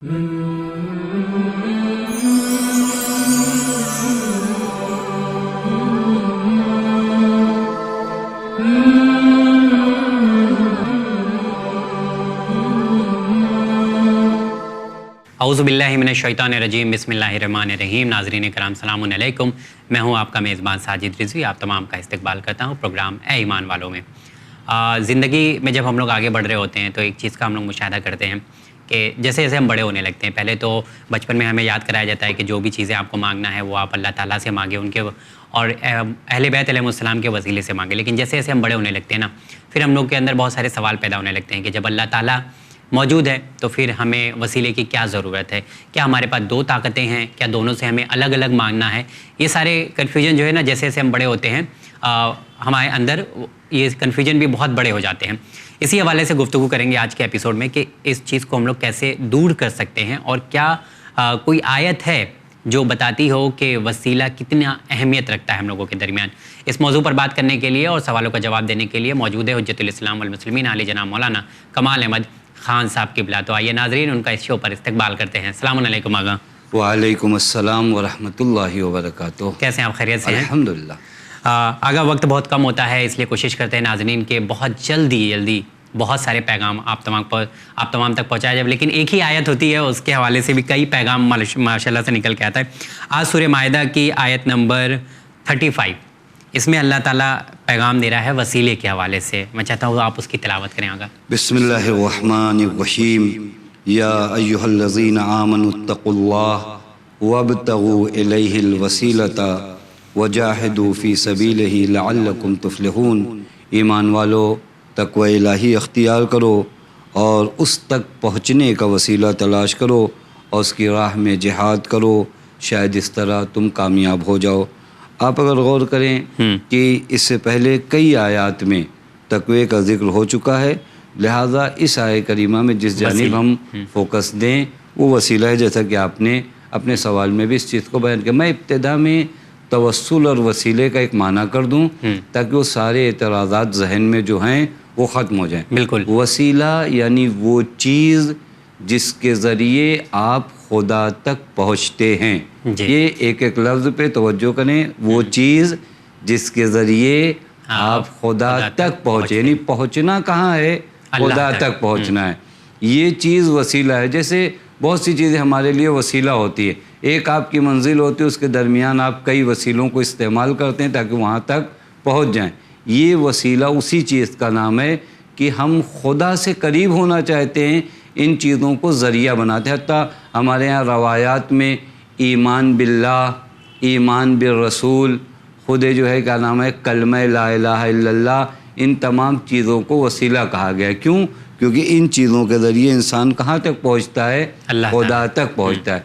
اعوذ باللہ من الشیطان الرجیم، بسم اللہ الرحمن الرحیم۔ ناظرین کرام السلام علیکم، میں ہوں آپ کا میزبان ساجد رضوی، آپ تمام کا استقبال کرتا ہوں پروگرام اے ایمان والوں میں۔ زندگی میں جب ہم لوگ آگے بڑھ رہے ہوتے ہیں تو ایک چیز کا ہم لوگ مشاہدہ کرتے ہیں کہ جیسے جیسے ہم بڑے ہونے لگتے ہیں، پہلے تو بچپن میں ہمیں یاد کرایا جاتا ہے کہ جو بھی چیزیں آپ کو مانگنا ہے وہ آپ اللہ تعالیٰ سے مانگیں، ان کے اور اہل بیت علیہ السلام کے وسیلے سے مانگیں۔ لیکن جیسے جیسے ہم بڑے ہونے لگتے ہیں نا، پھر ہم لوگ کے اندر بہت سارے سوال پیدا ہونے لگتے ہیں کہ جب اللہ تعالیٰ موجود ہے تو پھر ہمیں وسیلے کی کیا ضرورت ہے؟ کیا ہمارے پاس دو طاقتیں ہیں؟ کیا دونوں سے ہمیں الگ الگ مانگنا ہے؟ یہ سارے کنفیوژن جو ہے نا، جیسے جیسے ہم بڑے ہوتے ہیں ہمارے اندر یہ کنفیوژن بھی بہت بڑے ہو جاتے ہیں۔ اسی حوالے سے گفتگو کریں گے آج کے ایپیسوڈ میں کہ اس چیز کو ہم لوگ کیسے دور کر سکتے ہیں، اور کیا کوئی آیت ہے جو بتاتی ہو کہ وسیلہ کتنا اہمیت رکھتا ہے ہم لوگوں کے درمیان۔ اس موضوع پر بات کرنے کے لیے اور سوالوں کا جواب دینے کے لیے موجود ہے حجت الاسلام والمسلمین علی جناب مولانا کمال احمد خان صاحب کی بلا۔ تو آئیے ناظرین ان کا اس شو پر استقبال کرتے ہیں۔ السلام علیکم آغا۔ وعلیکم السلام ورحمۃ اللہ وبرکاتہ۔ کیسے ہیں آپ؟ خیریت سے ہیں؟ الحمدللہ۔ آگا وقت بہت کم ہوتا ہے، اس لیے کوشش کرتے ہیں ناظرین کے بہت جلدی بہت سارے پیغام آپ تمام تک پہنچایا جائے، لیکن ایک ہی آیت ہوتی ہے، اس کے حوالے سے بھی کئی پیغام ماشاء اللہ سے نکل کے آتا ہے۔ آج سورہ مائدہ کی آیت نمبر 35، اس میں اللہ تعالیٰ پیغام دے رہا ہے وسیلے کے حوالے سے۔ میں چاہتا ہوں آپ اس کی تلاوت کریں آگا۔ بسم اللہ الرحمن الرحیم۔ یا ایھا الذین آمنوا اتقوا اللہ وابتغوا الیہ الوسیلۃ وجاہدوا فی سبیلہ لعلکم تفلحون۔ ایمان والو، تقوی الہی اختیار کرو اور اس تک پہنچنے کا وسیلہ تلاش کرو اور اس کی راہ میں جہاد کرو، شاید اس طرح تم کامیاب ہو جاؤ۔ آپ اگر غور کریں کہ اس سے پہلے کئی آیات میں تقوی کا ذکر ہو چکا ہے، لہٰذا اس آیہ کریمہ میں جس جانب ہم فوکس دیں وہ وسیلہ ہے، جیسا کہ آپ نے اپنے سوال میں بھی اس چیز کو بیان کیا۔ میں ابتدا میں توسل اور وسیلے کا ایک معنی کر دوں تاکہ وہ سارے اعتراضات ذہن میں جو ہیں وہ ختم ہو جائیں۔ بالکل۔ وسیلہ یعنی وہ چیز جس کے ذریعے آپ خدا تک پہنچتے ہیں۔ یہ ایک ایک لفظ پہ توجہ کریں، وہ چیز جس کے ذریعے آپ خدا تک پہنچے، یعنی پہنچنا کہاں ہے؟ خدا تک پہنچنا ہے، یہ چیز وسیلہ ہے۔ جیسے بہت سی چیزیں ہمارے لیے وسیلہ ہوتی ہے، ایک آپ کی منزل ہوتی ہے، اس کے درمیان آپ کئی وسیلوں کو استعمال کرتے ہیں تاکہ وہاں تک پہنچ جائیں۔ یہ وسیلہ اسی چیز کا نام ہے کہ ہم خدا سے قریب ہونا چاہتے ہیں، ان چیزوں کو ذریعہ بناتے ہیں۔ حتیٰ ہمارے یہاں روایات میں ایمان باللہ، ایمان بالرسول، خود جو ہے کیا نام ہے، کلمہ لا الہ الا اللہ، ان تمام چیزوں کو وسیلہ کہا گیا ہے۔ کیوں؟ کیونکہ ان چیزوں کے ذریعے انسان کہاں تک پہنچتا ہے؟ خدا تک پہنچتا ہے۔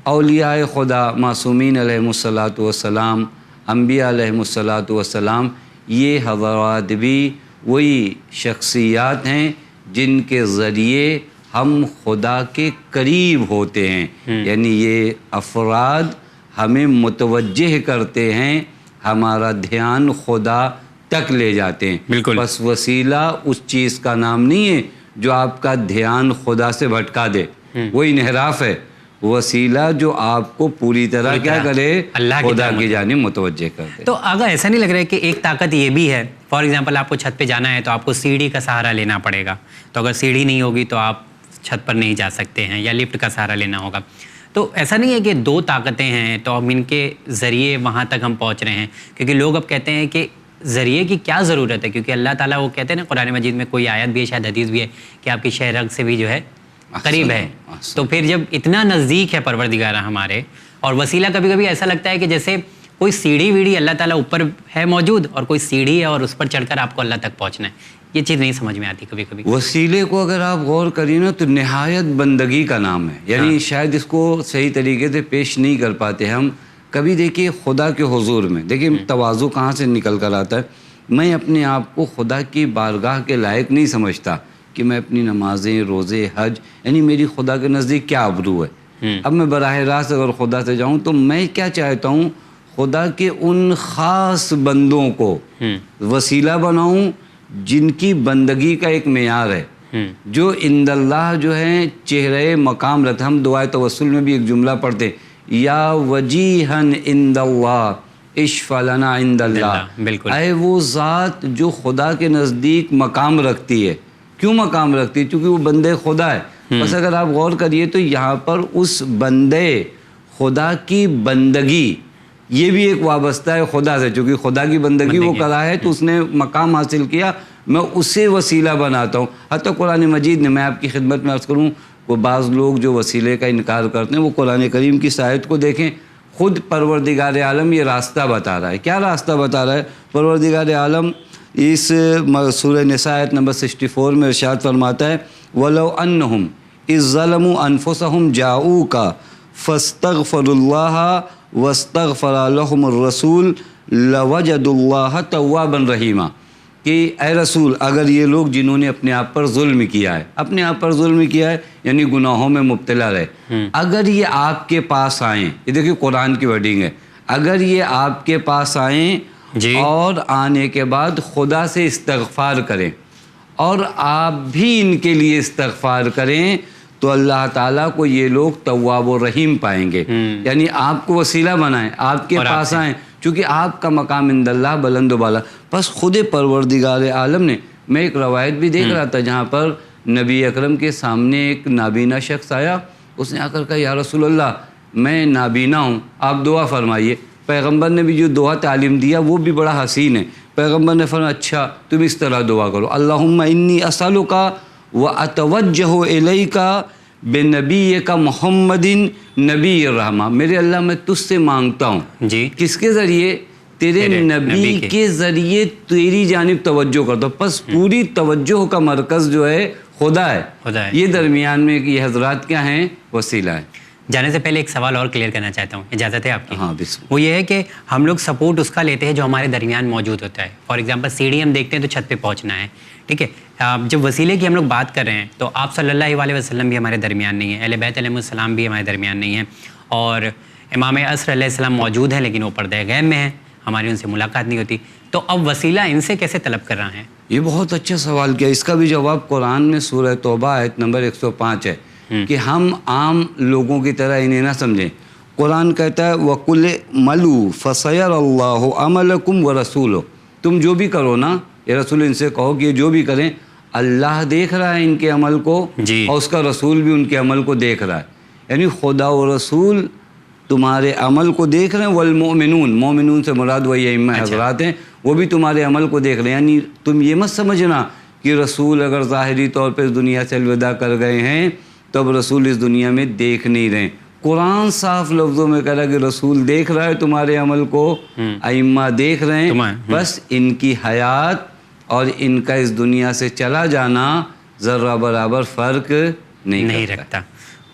اولیاء خدا، معصومین علیہم الصلاۃ والسلام، انبیاء علیہم الصلاۃ والسلام، یہ حضرات بھی وہی شخصیات ہیں جن کے ذریعے ہم خدا کے قریب ہوتے ہیں، یعنی یہ افراد ہمیں متوجہ کرتے ہیں، ہمارا دھیان خدا تک لے جاتے ہیں۔ بالکل۔ بس وسیلہ اس چیز کا نام نہیں ہے جو آپ کا دھیان خدا سے بھٹکا دے، وہ انحراف ہے۔ وسیلہ جو آپ کو پوری طرح کیا کرے؟ خدا کی جانب متوجہ کر دے۔ تو آگا ایسا نہیں لگ رہا ہے کہ ایک طاقت یہ بھی ہے، فار ایگزامپل آپ کو چھت پہ جانا ہے تو آپ کو سیڑھی کا سہارا لینا پڑے گا، تو اگر سیڑھی نہیں ہوگی تو آپ چھت پر نہیں جا سکتے ہیں، یا لفٹ کا سہارا لینا ہوگا۔ تو ایسا نہیں ہے کہ دو طاقتیں ہیں تو ہم ان کے ذریعے وہاں تک ہم پہنچ رہے ہیں، کیونکہ لوگ اب کہتے ہیں کہ ذریعے کی کیا ضرورت ہے، کیونکہ اللہ تعالیٰ وہ کہتے ہیں نا قرآن مجید میں، کوئی آیت بھی ہے، شاید حدیث بھی ہے، کہ آپ کی شہ رگ سے بھی جو ہے قریب ہے۔ تو پھر جب اتنا نزدیک ہے پروردگار ہمارے، اور وسیلہ کبھی کبھی ایسا لگتا ہے کہ جیسے کوئی سیڑھی ویڑھی اللہ تعالیٰ اوپر ہے موجود اور کوئی سیڑھی ہے اور اس پر چڑھ کر آپ کو اللہ تک پہنچنا ہے، یہ چیز نہیں سمجھ میں آتی کبھی کبھی۔ وسیلے کو اگر آپ غور کریں نا تو نہایت بندگی کا نام ہے، یعنی شاید اس کو صحیح طریقے سے پیش نہیں کر پاتے ہم۔ کبھی دیکھیے خدا کے حضور میں دیکھیے تواضع کہاں سے نکل کر آتا ہے۔ میں اپنے آپ کو خدا کی بارگاہ کے لائق نہیں سمجھتا کہ میں اپنی نمازیں، روزے، حج، یعنی میری خدا کے نزدیک کیا آبرو ہے۔ اب میں براہ راست اگر خدا سے جاؤں تو میں کیا چاہتا ہوں؟ خدا کے ان خاص بندوں کو وسیلہ بناؤں جن کی بندگی کا ایک معیار ہے، جو عند اللہ جو ہیں چہرے مقام رکھتے. ہم دعائے توسل میں بھی ایک جملہ پڑھتے ہیں یا وجیہن عند اللہ اشفع لنا عند اللہ. بالکل. اے وہ ذات جو خدا کے نزدیک مقام رکھتی ہے. کیوں مقام رکھتی ہے؟ کیونکہ وہ بندے خدا ہے. بس اگر آپ غور کریے تو یہاں پر اس بندے خدا کی بندگی یہ بھی ایک وابستہ ہے خدا سے. چونکہ خدا کی بندگی وہ کرا ہے تو اس نے مقام حاصل کیا, میں اسے وسیلہ بناتا ہوں. حتیٰ قرآن مجید نے, میں آپ کی خدمت میں عرض کروں, وہ بعض لوگ جو وسیلے کا انکار کرتے ہیں وہ قرآن کریم کی آیت کو دیکھیں. خود پروردگار عالم یہ راستہ بتا رہا ہے. کیا راستہ بتا رہا ہے پروردگار عالم؟ اس سورہ نساء آیت نمبر 64 میں ارشاد فرماتا ہے وَلَوْ أَنَّهُمْ إِذْ ظَلَمُوا أَنفُسَهُمْ جَاءُوكَ فَاسْتَغْفَرُوا اللَّهَ وَاسْتَغْفَرَ لَهُمُ الرَّسُولُ لَوَجَدُوا اللَّهَ تَوَّابًا رَحِيمًا. کہ اے رسول, اگر یہ لوگ جنہوں نے اپنے آپ پر ظلم کیا ہے, اپنے آپ پر ظلم کیا ہے یعنی گناہوں میں مبتلا رہے, اگر یہ آپ کے پاس آئیں, یہ دیکھیں قرآن کی ورڈنگ ہے, اگر یہ آپ کے پاس آئیں اور آنے کے بعد خدا سے استغفار کریں اور آپ بھی ان کے لیے استغفار کریں تو اللہ تعالیٰ کو یہ لوگ تواب و رحیم پائیں گے. یعنی آپ کو وسیلہ بنائیں, آپ کے پاس آئیں, چونکہ آپ کا مقام عند اللہ بلند و بالا. بس خود پروردگار عالم نے, میں ایک روایت بھی دیکھ رہا تھا جہاں پر نبی اکرم کے سامنے ایک نابینا شخص آیا, اس نے آ کر کہا یا رسول اللہ میں نابینا ہوں, آپ دعا فرمائیے. پیغمبر نے بھی جو دعا تعلیم دیا وہ بھی بڑا حسین ہے. پیغمبر نے فرمایا اچھا تم اس طرح دعا کرو, اللہم انی اسألک و اتوجہ الیک بنبیک محمد نبی الرحمہ. میرے اللہ میں تجھ سے مانگتا ہوں کس کے ذریعے؟ تیرے نبی کے ذریعے تیری جانب توجہ کرتا ہوں. پس پوری توجہ کا مرکز جو ہے خدا ہے. یہ درمیان میں یہ حضرات کیا ہیں؟ وسیلہ ہیں. جانے سے پہلے ایک سوال اور کلیئر کرنا چاہتا ہوں, اجازت ہے آپ کی؟ ہاں بسم. وہ یہ ہے کہ ہم لوگ سپورٹ اس کا لیتے ہیں جو ہمارے درمیان موجود ہوتا ہے. فار ایگزامپل سیڑھی ہم دیکھتے ہیں تو چھت پہ پہنچنا ہے, ٹھیک ہے. جب وسیلے کی ہم لوگ بات کر رہے ہیں تو آپ صلی اللہ علیہ وسلم بھی ہمارے درمیان نہیں ہیں, اہل بیت علیہ السلام بھی ہمارے درمیان نہیں ہیں, اور امام عصر علیہ السلام موجود ہیں لیکن وہ پردہ غیب میں ہیں, ہماری ان سے ملاقات نہیں ہوتی. تو اب وسیلہ ان سے کیسے طلب کر رہا ہے؟ یہ بہت اچھا سوال کیا. اس کا بھی جواب قرآن میں سورہ توبہ آیت نمبر 105 ہے کہ ہم عام لوگوں کی طرح انہیں نہ سمجھیں. قرآن کہتا ہے وَقُلِ مَلُوا فَسَيَرَ اللَّهُ عَمَلَكُمْ وَرَسُولُهُ. تم جو بھی کرو نا, یہ رسول ان سے کہو کہ یہ جو بھی کریں اللہ دیکھ رہا ہے ان کے عمل کو, اور اس کا رسول بھی ان کے عمل کو دیکھ رہا ہے. یعنی خدا و رسول تمہارے عمل کو دیکھ رہے ہیں. والمؤمنون, مومنون سے مراد وہی ائمہ حضرات ہیں, وہ بھی تمہارے عمل کو دیکھ رہے ہیں. یعنی تم یہ مت سمجھنا کہ رسول اگر ظاہری طور پہ اس دنیا سے الوداع کر گئے ہیں تو اب رسول اس دنیا میں دیکھ نہیں رہے. قرآن صاف لفظوں میں کہہ رہا ہے کہ رسول دیکھ رہا ہے تمہارے عمل کو, ائمہ دیکھ رہے ہیں, بس ان کی حیات اور ان کا اس دنیا سے چلا جانا ذرہ برابر فرق نہیں رکھتا.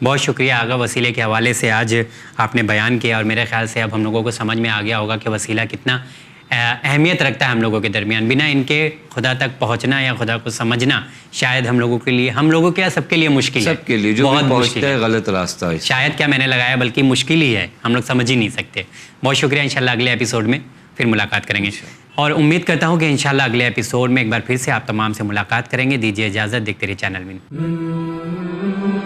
بہت شکریہ آغا, وسیلے کے حوالے سے آج آپ نے بیان کیا, اور میرے خیال سے اب ہم لوگوں کو سمجھ میں آ گیا ہوگا کہ وسیلہ کتنا اہمیت رکھتا ہے ہم لوگوں کے درمیان. بنا ان کے خدا تک پہنچنا یا خدا کو سمجھنا شاید ہم لوگوں کے لیے, ہم لوگوں کیا سب کے لیے مشکل ہے, سب کے لیے جو پہنچتا ہے غلط راستہ ہے. شاید کیا میں نے لگایا بلکہ مشکل ہی ہے, ہم لوگ سمجھ ہی نہیں سکتے. بہت شکریہ, انشاءاللہ اگلے ایپیسوڈ میں پھر ملاقات کریں گے, اور امید کرتا ہوں کہ انشاءاللہ اگلے ایپیسوڈ میں ایک بار پھر سے آپ تمام سے ملاقات کریں گے. دیجیے اجازت, دیکھتے رہیے چینل میں.